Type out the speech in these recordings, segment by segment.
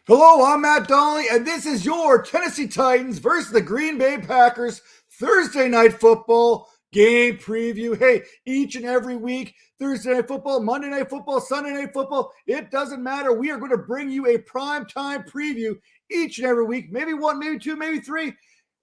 Hello, I'm Matt Donnelly, and this is your Tennessee Titans versus the Green Bay Packers Thursday Night Football game preview. Hey, each and every week, Thursday Night Football, Monday Night Football, Sunday Night Football, it doesn't matter. We are going to bring you a prime-time preview each and every week. Maybe one, maybe two, maybe three.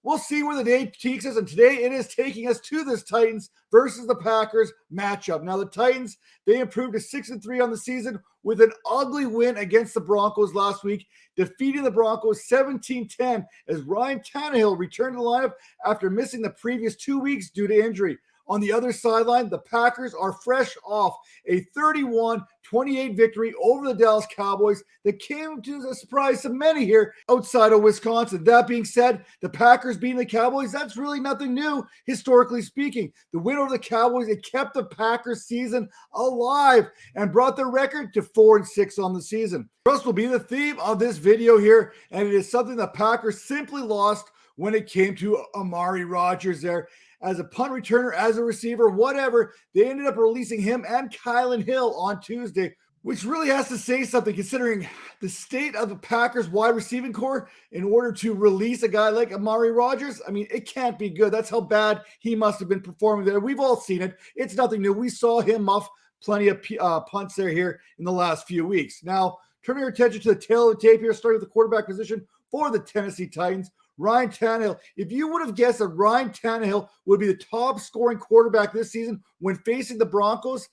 We'll see where the day takes us, and today it is taking us to this Titans versus the Packers matchup. Now, the Titans, they improved to 6-3 on the season with an ugly win against the Broncos last week, defeating the Broncos 17-10 as Ryan Tannehill returned to the lineup after missing the previous 2 weeks due to injury. On the other sideline, the Packers are fresh off a 31-28 victory over the Dallas Cowboys that came to the surprise to many here outside of Wisconsin. That being said, the Packers beating the Cowboys, that's really nothing new, historically speaking. The win over the Cowboys, it kept the Packers season alive and brought their record to 4-6 on the season. Trust will be the theme of this video here, and it is something the Packers simply lost when it came to Aaron Rodgers there. As a punt returner, as a receiver, whatever, they ended up releasing him and Kylan Hill on Tuesday, which really has to say something considering the state of the Packers wide receiving core in order to release a guy like Aaron Rodgers. I mean, it can't be good. That's how bad he must have been performing there. We've all seen it. It's nothing new. We saw him muff plenty of punts here in the last few weeks. Now, turning our attention to the tail of the tape here, starting with the quarterback position for the Tennessee Titans. Ryan Tannehill. If you would have guessed that Ryan Tannehill would be the top scoring quarterback this season when facing the Broncos,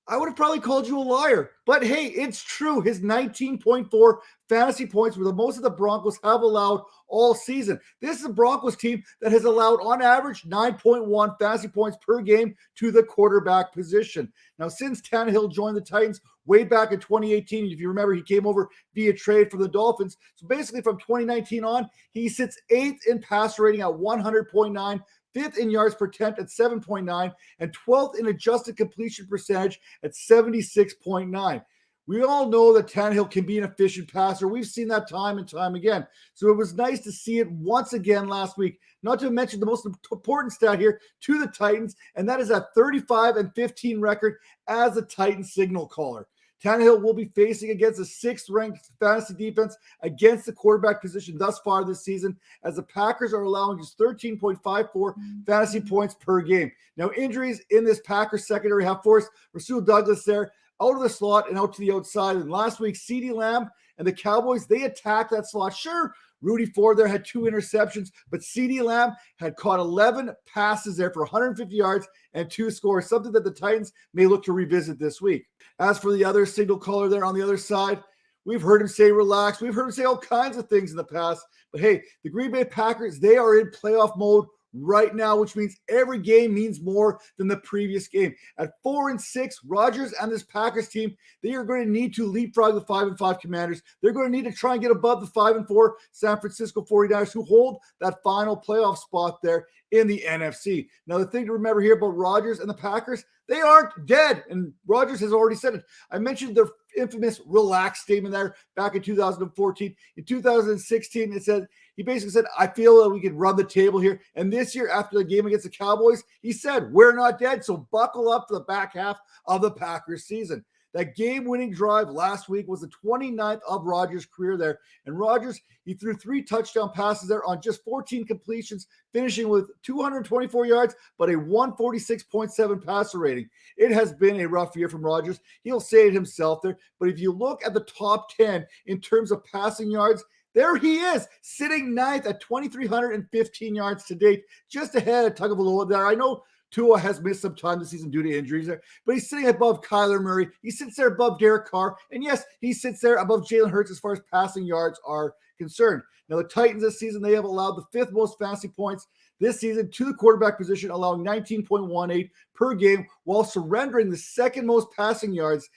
I would have probably called you a liar. But hey, it's true. His 19.4 fantasy points were the most of the Broncos have allowed all season. This is a Broncos team that has allowed on average 9.1 fantasy points per game to the quarterback position. Now, since Tannehill joined the Titans way back in 2018, if you remember, he came over via trade from the Dolphins. So basically from 2019 on, he sits 8th in passer rating at 100.9, 5th in yards per attempt at 7.9, and 12th in adjusted completion percentage at 76.9. We all know that Tannehill can be an efficient passer. We've seen that time and time again. So it was nice to see it once again last week. Not to mention the most important stat here to the Titans, and that is that 35-15 record as a Titans signal caller. Tannehill will be facing against the 6th-ranked fantasy defense against the quarterback position thus far this season, as the Packers are allowing just 13.54 fantasy points per game. Now, injuries in this Packers secondary have forced Rasul Douglas there out of the slot and out to the outside. And last week, CeeDee Lamb and the Cowboys, they attacked that slot. Sure, Rudy Ford there had 2 interceptions, but CeeDee Lamb had caught 11 passes there for 150 yards and 2 scores, something that the Titans may look to revisit this week. As for the other signal caller there on the other side, we've heard him say relax. We've heard him say all kinds of things in the past. But hey, the Green Bay Packers, they are in playoff mode right now, which means every game means more than the previous game. At 4-6, Rodgers and this Packers team, they are going to need to leapfrog the 5-5 Commanders. They're going to need to try and get above the 5-4 San Francisco 49ers, who hold that final playoff spot there in the NFC. Now, the thing to remember here about Rodgers and the Packers, they aren't dead, and Rodgers has already said it. I mentioned their infamous relax statement there back in 2014. In 2016, it said, he basically said, I feel that we can run the table here. And this year, after the game against the Cowboys, he said, we're not dead, so buckle up for the back half of the Packers season. That game-winning drive last week was the 29th of Rodgers' career there. And Rodgers, he threw 3 touchdown passes there on just 14 completions, finishing with 224 yards, but a 146.7 passer rating. It has been a rough year from Rodgers. He'll say it himself there. But if you look at the top 10 in terms of passing yards, there he is, sitting 9th at 2,315 yards to date, just ahead of Tagovailoa there. I know Tua has missed some time this season due to injuries there, but he's sitting above Kyler Murray. He sits there above Derek Carr. And yes, he sits there above Jalen Hurts as far as passing yards are concerned. Now, the Titans this season, they have allowed the 5th most fantasy points this season to the quarterback position, allowing 19.18 per game, while surrendering the 2nd most passing yards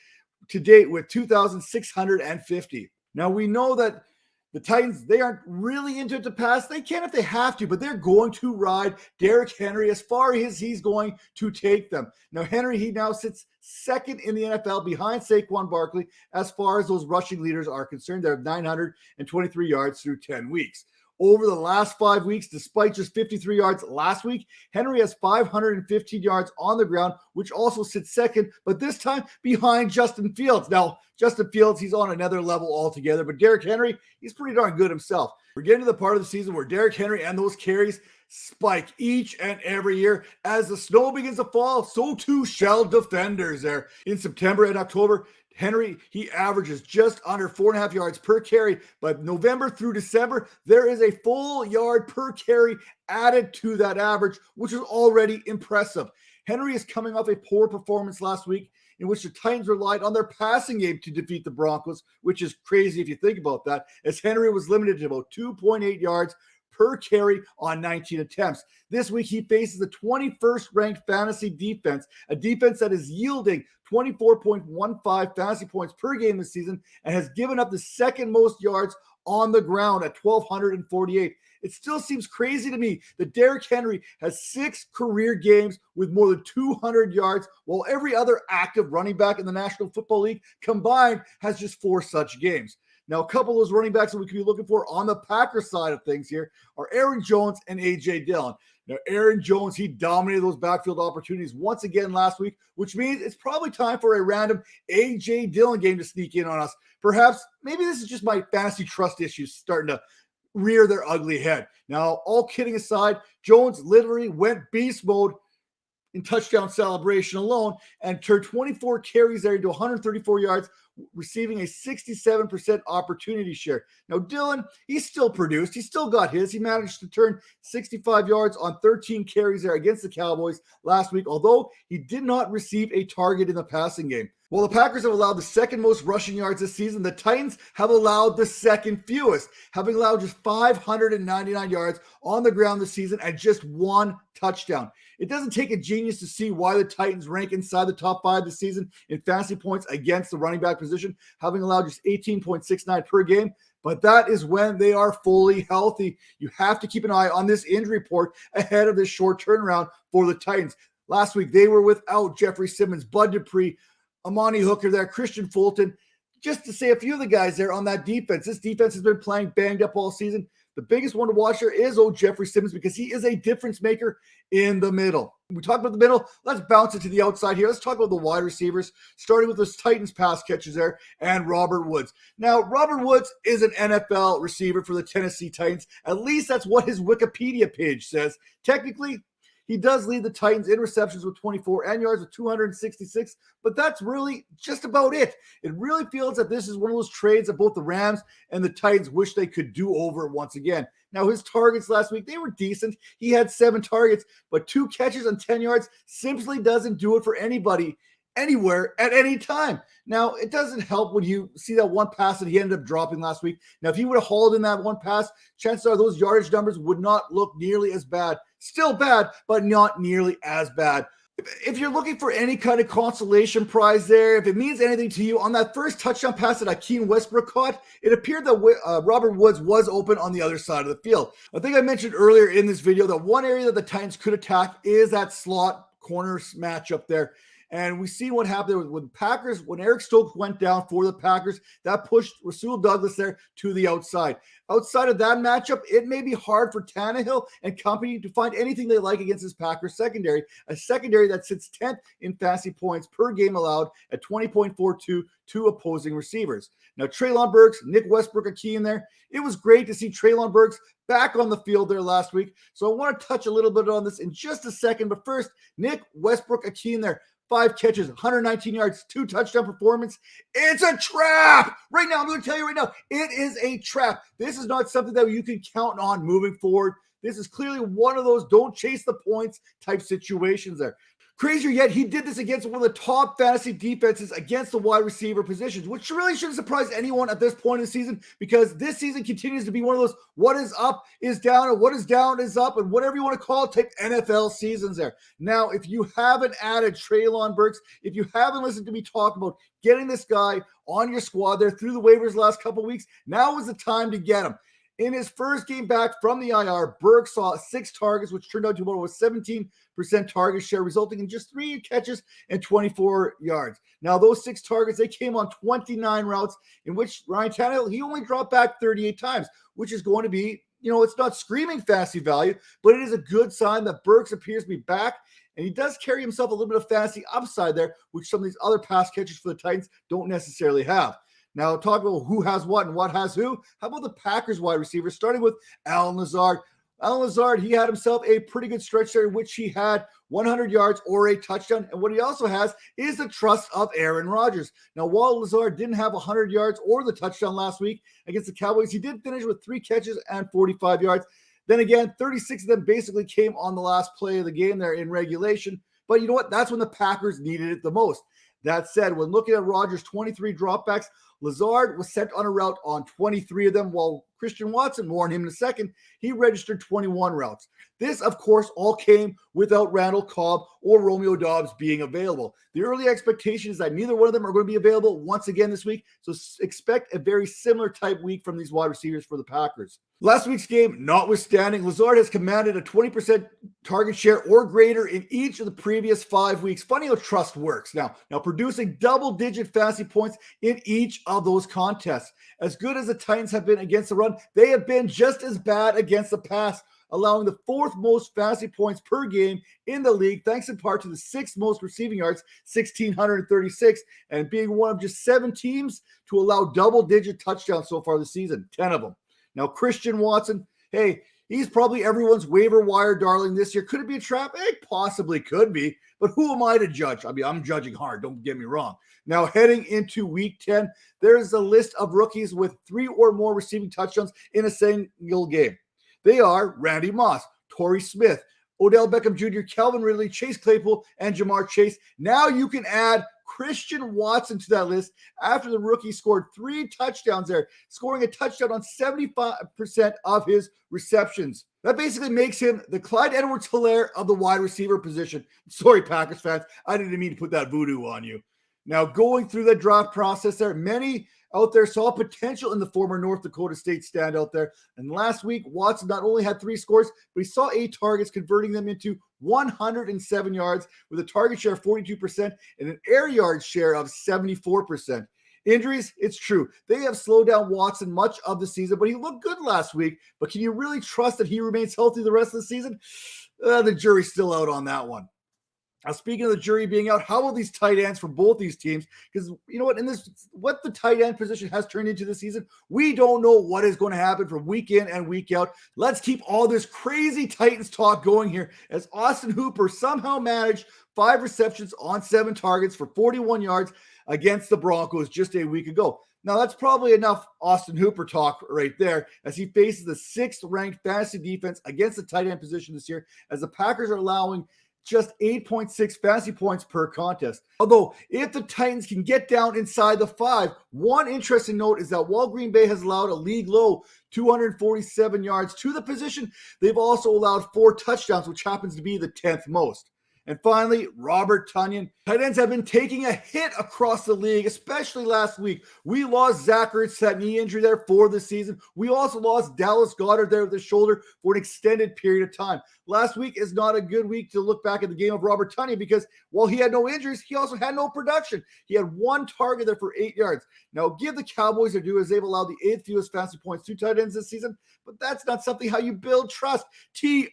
to date with 2,650. Now, we know that the Titans, they aren't really into it to pass. They can if they have to, but they're going to ride Derrick Henry as far as he's going to take them. Now, Henry, he now sits 2nd in the NFL behind Saquon Barkley as far as those rushing leaders are concerned. They're 923 yards through 10 weeks. over the last 5 weeks, despite just 53 yards last week. Henry has 515 yards on the ground, which also sits second, but this time behind Justin Fields. Now, Justin Fields, he's on another level altogether, but Derrick Henry, he's pretty darn good himself. We're getting to the part of the season where Derrick Henry and those carries spike each and every year. As the snow begins to fall, so too shall defenders there. In September and October, Henry, he averages just under 4.5 yards per carry, but November through December, there is a full yard per carry added to that average, which is already impressive. Henry is coming off a poor performance last week in which the Titans relied on their passing game to defeat the Broncos, which is crazy if you think about that, as Henry was limited to about 2.8 yards per carry on 19 attempts. This week, he faces the 21st ranked fantasy defense, a defense that is yielding 24.15 fantasy points per game this season and has given up the second most yards on the ground at 1,248. It still seems crazy to me that Derrick Henry has 6 career games with more than 200 yards, while every other active running back in the National Football League combined has just 4 such games. Now, a couple of those running backs that we could be looking for on the Packers side of things here are Aaron Jones and A.J. Dillon. Now, Aaron Jones, he dominated those backfield opportunities once again last week, which means it's probably time for a random A.J. Dillon game to sneak in on us. Perhaps, maybe this is just my fantasy trust issues starting to rear their ugly head. Now, all kidding aside, Jones literally went beast mode in touchdown celebration alone and turned 24 carries there into 134 yards, receiving a 67% opportunity share. Now, Dillon, he still produced. He still got his. He managed to turn 65 yards on 13 carries there against the Cowboys last week, although he did not receive a target in the passing game. While the Packers have allowed the second most rushing yards this season, the Titans have allowed the second fewest, having allowed just 599 yards on the ground this season and just 1 touchdown. It doesn't take a genius to see why the Titans rank inside the top 5 this season in fantasy points against the running back position, having allowed just 18.69 per game. But that is when they are fully healthy. You have to keep an eye on this injury report ahead of this short turnaround for the Titans. Last week, they were without Jeffrey Simmons, Bud Dupree, Amani Hooker there, Christian Fulton, just to say a few of the guys there on that defense. This defense has been playing banged up all season. The biggest one to watch here is old Jeffrey Simmons because he is a difference maker in the middle. When we talk about the middle, let's bounce it to the outside here. Let's talk about the wide receivers, starting with those Titans pass catches there and Robert Woods. Now, Robert Woods is an NFL receiver for the Tennessee Titans. At least that's what his Wikipedia page says. Technically, he does lead the Titans in receptions with 24 and yards with 266, but that's really just about it. It really feels that this is one of those trades that both the Rams and the Titans wish they could do over once again. Now, his targets last week, they were decent. He had 7 targets, but 2 catches on 10 yards simply doesn't do it for anybody, anywhere, at any time. Now, it doesn't help when you see that one pass that he ended up dropping last week. Now, if he would have hauled in that one pass, chances are those yardage numbers would not look nearly as bad. Still bad, but not nearly as bad. If you're looking for any kind of consolation prize there, if it means anything to you, on that first touchdown pass that Akeem Westbrook caught, it appeared that Robert Woods was open on the other side of the field. I think I mentioned earlier in this video that one area that the Titans could attack is that slot corner matchup there. And we see what happened with Packers. When Eric Stokes went down for the Packers, that pushed Rasul Douglas there to the outside. Outside of that matchup, it may be hard for Tannehill and company to find anything they like against this Packers secondary, a secondary that sits 10th in fantasy points per game allowed at 20.42 to opposing receivers. Now, Treylon Burks, Nick Westbrook are key in there. It was great to see Treylon Burks back on the field there last week. So I want to touch a little bit on this in just a second. But first, Nick Westbrook a key in there. 5 catches, 119 yards, 2 touchdown performance. It's a trap. Right now, I'm going to tell you right now, it is a trap. This is not something that you can count on moving forward. This is clearly one of those don't chase the points type situations there. Crazier yet, he did this against one of the top fantasy defenses against the wide receiver positions, which really shouldn't surprise anyone at this point in the season because this season continues to be one of those what is up is down and what is down is up and whatever you want to call it type NFL seasons there. Now, if you haven't added Treylon Burks, if you haven't listened to me talk about getting this guy on your squad there through the waivers the last couple of weeks, now is the time to get him. In his first game back from the IR, Burks saw 6 targets, which turned out to be a 17% target share, resulting in just 3 catches and 24 yards. Now, those 6 targets, they came on 29 routes, in which Ryan Tannehill, he only dropped back 38 times, which is going to be it's not screaming fantasy value, but it is a good sign that Burks appears to be back. And he does carry himself a little bit of fantasy upside there, which some of these other pass catchers for the Titans don't necessarily have. Now, talk about who has what and what has who. How about the Packers wide receivers, starting with Alan Lazard? Alan Lazard, he had himself a pretty good stretch there, in which he had 100 yards or a touchdown. And what he also has is the trust of Aaron Rodgers. Now, while Lazard didn't have 100 yards or the touchdown last week against the Cowboys, he did finish with 3 catches and 45 yards. Then again, 36 of them basically came on the last play of the game there in regulation. But you know what? That's when the Packers needed it the most. That said, when looking at Rodgers' 23 dropbacks, Lazard was sent on a route on 23 of them, while Christian Watson, more on him in a second, he registered 21 routes. This, of course, all came without Randall Cobb or Romeo Doubs being available. The early expectation is that neither one of them are going to be available once again this week, so expect a very similar type week from these wide receivers for the Packers. Last week's game, notwithstanding, Lazard has commanded a 20% target share or greater in each of the previous 5 weeks. Funny how trust works. Now producing double-digit fantasy points in each of those contests. As good as the Titans have been against the run, they have been just as bad against the pass, allowing the 4th most fantasy points per game in the league, thanks in part to the 6th most receiving yards, 1,636, and being one of just 7 teams to allow double-digit touchdowns so far this season, 10 of them. Now, Christian Watson, hey, he's probably everyone's waiver wire darling this year. Could it be a trap? It possibly could be, but who am I to judge? I mean, I'm judging hard, don't get me wrong. Now, heading into week 10, there is a list of rookies with 3 or more receiving touchdowns in a single game. They are Randy Moss, Torrey Smith, Odell Beckham Jr., Calvin Ridley, Chase Claypool, and Jamar Chase. Now you can add Christian Watson to that list after the rookie scored 3 touchdowns there, scoring a touchdown on 75% of his receptions. That basically makes him the Clyde Edwards-Helaire of the wide receiver position. Sorry, Packers fans. I didn't mean to put that voodoo on you. Now, going through the draft process there, many out there saw potential in the former North Dakota State standout there. And last week, Watson not only had 3 scores, but he saw 8 targets, converting them into 107 yards with a target share of 42% and an air yard share of 74%. Injuries, it's true. They have slowed down Watson much of the season, but he looked good last week. But can you really trust that he remains healthy the rest of the season? The jury's still out on that one. Now, speaking of the jury being out, how will these tight ends for both these teams? Because you know what the tight end position has turned into this season, we don't know what is going to happen from week in and week out. Let's keep all this crazy Titans talk going here as Austin Hooper somehow managed 5 receptions on 7 targets for 41 yards against the Broncos just a week ago. Now, that's probably enough Austin Hooper talk right there as he faces the 6th-ranked fantasy defense against the tight end position this year, as the Packers are allowing just 8.6 fantasy points per contest. Although, if the Titans can get down inside the 5, one interesting note is that while Green Bay has allowed a league low 247 yards to the position, they've also allowed 4 touchdowns, which happens to be the 10th most. And finally, Robert Tonyan. Tight ends have been taking a hit across the league, especially last week. We lost Zach Ertz to that knee injury there for the season. We also lost Dallas Goedert there with the shoulder for an extended period of time. Last week is not a good week to look back at the game of Robert Tonyan because while he had no injuries, he also had no production. He had 1 target there for 8 yards. Now, give the Cowboys their due as they've allowed the 8th fewest fantasy points to tight ends this season, but that's not something how you build trust. Trust.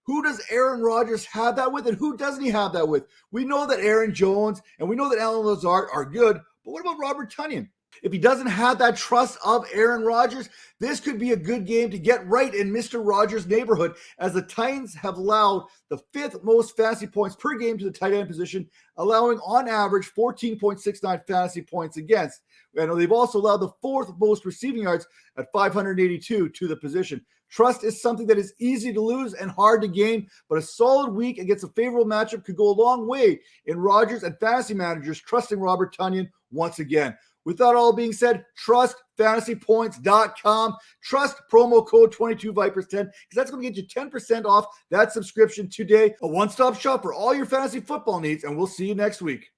Who does Aaron Rodgers have that with, and who doesn't he have that with? We know that Aaron Jones and we know that Alan Lazard are good, but what about Robert Tonyan? If he doesn't have that trust of Aaron Rodgers, this could be a good game to get right in Mr. Rodgers' neighborhood, as the Titans have allowed the 5th most fantasy points per game to the tight end position, allowing on average 14.69 fantasy points against. And they've also allowed the 4th most receiving yards at 582 to the position. Trust is something that is easy to lose and hard to gain, but a solid week against a favorable matchup could go a long way in Rodgers and fantasy managers trusting Robert Tonyan once again. With that all being said, trustfantasypoints.com. Trust promo code 22Vipers10 because that's going to get you 10% off that subscription today. A one-stop shop for all your fantasy football needs, and we'll see you next week.